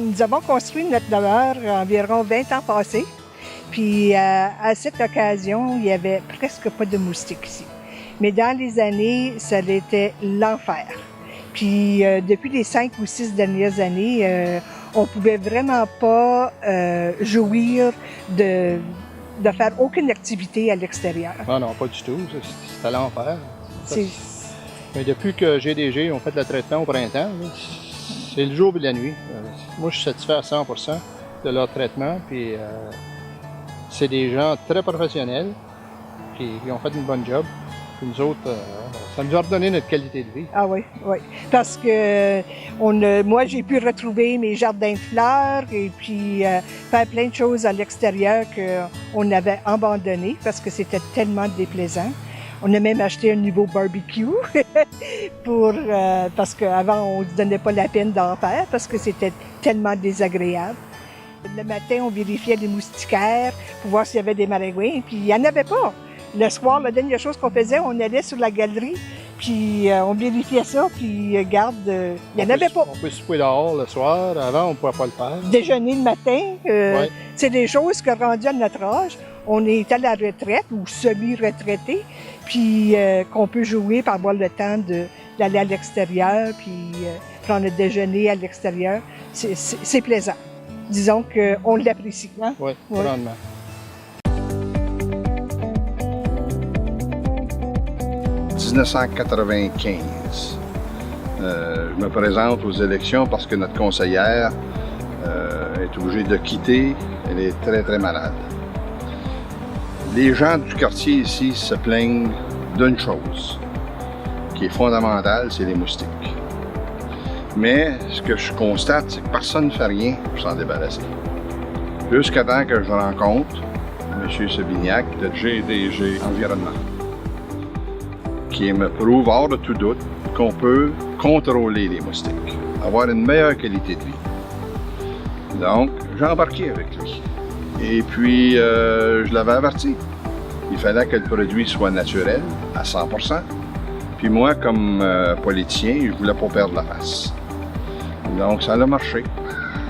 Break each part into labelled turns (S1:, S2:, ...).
S1: Nous avons construit notre demeure environ 20 ans passés. Puis à cette occasion, il n'y avait presque pas de moustiques ici. Mais dans les années, ça était l'enfer. Puis depuis les 5 ou 6 dernières années, on pouvait vraiment pas jouir de faire aucune activité à l'extérieur.
S2: Ah non, pas du tout. C'était l'enfer. Mais depuis que GDG ont fait le traitement au printemps, c'est le jour et la nuit. Moi, je suis satisfait à 100% de leur traitement. Puis c'est des gens très professionnels qui ont fait une bonne job. Puis nous autres, ça nous a redonné notre qualité de vie.
S1: Ah oui, oui. Parce que moi, j'ai pu retrouver mes jardins de fleurs et puis faire plein de choses à l'extérieur qu'on avait abandonné parce que c'était tellement déplaisant. On a même acheté un nouveau barbecue parce qu'avant, on ne se donnait pas la peine d'en faire parce que c'était tellement désagréable. Le matin, on vérifiait les moustiquaires pour voir s'il y avait des maringouins, puis il n'y en avait pas. Le soir, la dernière chose qu'on faisait, on allait sur la galerie, puis on vérifiait ça, puis regarde, il n'y en avait pas.
S2: On peut souper dehors le soir. Avant, on ne pouvait pas le faire.
S1: Déjeuner le matin,
S2: Ouais.
S1: c'est des choses que rendues à notre âge, on est à la retraite ou semi-retraité, puis qu'on peut jouer pour avoir le temps d'aller à l'extérieur, puis prendre le déjeuner à l'extérieur. C'est plaisant. Disons qu'on l'apprécie. Hein?
S2: Oui, grandement.
S3: En 1995, je me présente aux élections parce que notre conseillère est obligée de quitter. Elle est très, très malade. Les gens du quartier ici se plaignent d'une chose qui est fondamentale, c'est les moustiques. Mais ce que je constate, c'est que personne ne fait rien pour s'en débarrasser. Jusqu'à temps que je rencontre M. Sabignac de GDG Environnement, qui me prouve hors de tout doute qu'on peut contrôler les moustiques, avoir une meilleure qualité de vie. Donc, j'ai embarqué avec lui. Et puis, je l'avais averti. Il fallait que le produit soit naturel, à 100%. Puis moi, comme politicien, je voulais pas perdre la face. Donc, ça a marché.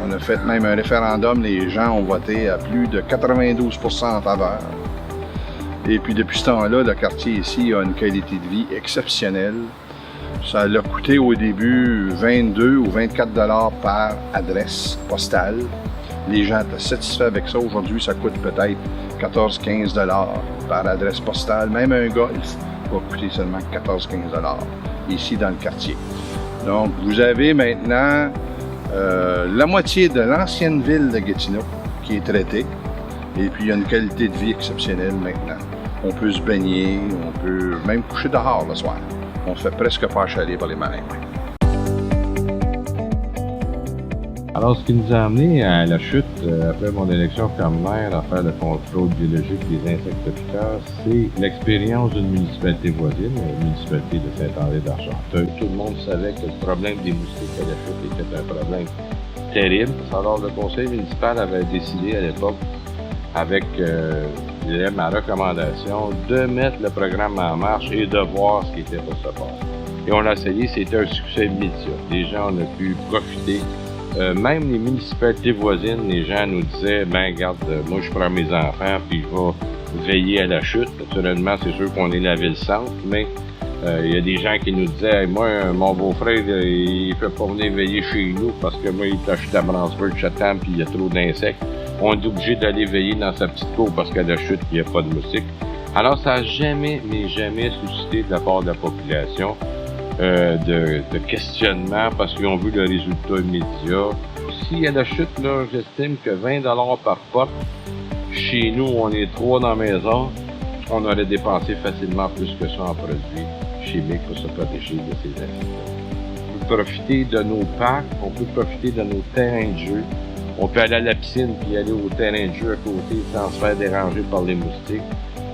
S3: On a fait même un référendum. Les gens ont voté à plus de 92% en faveur. Et puis, depuis ce temps-là, le quartier ici a une qualité de vie exceptionnelle. Ça l'a coûté au début 22 ou 24 $ par adresse postale. Les gens étaient satisfaits avec ça. Aujourd'hui, ça coûte peut-être 14-15 $ par adresse postale. Même un golf va coûter seulement 14-15 $ ici dans le quartier. Donc, vous avez maintenant la moitié de l'ancienne ville de Gatineau qui est traitée. Et puis, il y a une qualité de vie exceptionnelle maintenant. On peut se baigner, on peut même coucher dehors le soir. On ne fait presque pas achaler par les marins.
S4: Alors, ce qui nous a amené à la chute, après mon élection comme maire, à faire le contrôle biologique des insectes piqueurs, c'est l'expérience d'une municipalité voisine, la municipalité de Saint-Henri-d'Argenteuil. Tout le monde savait que le problème des moustiques à la chute était un problème terrible. Alors, le conseil municipal avait décidé à l'époque, avec ma recommandation, de mettre le programme en marche et de voir ce qui était pour se passer. Et on l'a essayé, c'était un succès immédiat. Les gens ont pu profiter. Même les municipalités voisines, les gens nous disaient, ben regarde, moi je prends mes enfants puis je vais veiller à la chute. Naturellement, c'est sûr qu'on est la ville-centre, mais il y a des gens qui nous disaient, hey, moi, mon beau-frère, il peut pas venir veiller chez nous parce que moi, il t'achète à Brownsburg, Chatham, puis il y a trop d'insectes. On est obligé d'aller veiller dans sa petite cour parce qu'à la chute, il n'y a pas de moustiques. Alors, ça n'a jamais, mais jamais suscité de la part de la population de questionnement parce qu'ils ont vu le résultat immédiat. Si à la chute, là, j'estime que 20 $ par porte, chez nous, on est 3 dans la maison, on aurait dépensé facilement plus que ça en produits chimiques pour se protéger de ces insectes. On peut profiter de nos parcs, on peut profiter de nos terrains de jeu. On peut aller à la piscine puis aller au terrain de jeu à côté sans se faire déranger par les moustiques.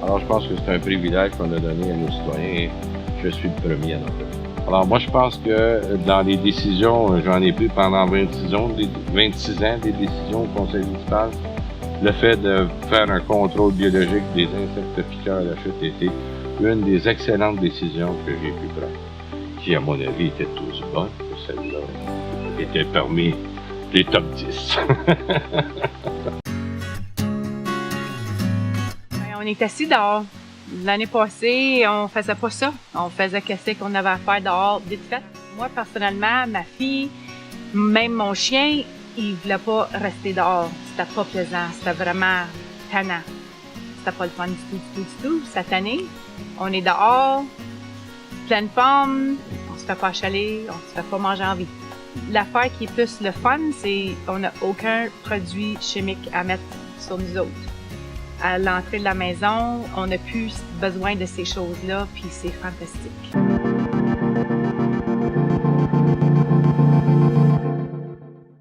S4: Alors, je pense que c'est un privilège qu'on a donné à nos citoyens et je suis le premier à en faire. Alors, moi, je pense que dans les décisions, j'en ai pris pendant 26 ans, des décisions au conseil municipal. Le fait de faire un contrôle biologique des insectes piqueurs à la chute était une des excellentes décisions que j'ai pu prendre, qui, à mon avis, était tous bonnes, que celle-là était permis les top 10.
S5: On est assis dehors. L'année passée, on faisait pas ça. On faisait qu'est-ce qu'on avait à faire dehors, vite fait. Moi, personnellement, ma fille, même mon chien, il voulait pas rester dehors. C'était pas plaisant. C'était vraiment tannant. C'était pas le fun du tout. Cette année, on est dehors, pleine forme, on se fait pas achaler, on se fait pas manger en vie. L'affaire qui est plus le fun, c'est qu'on n'a aucun produit chimique à mettre sur nous autres. À l'entrée de la maison, on n'a plus besoin de ces choses-là, puis c'est fantastique.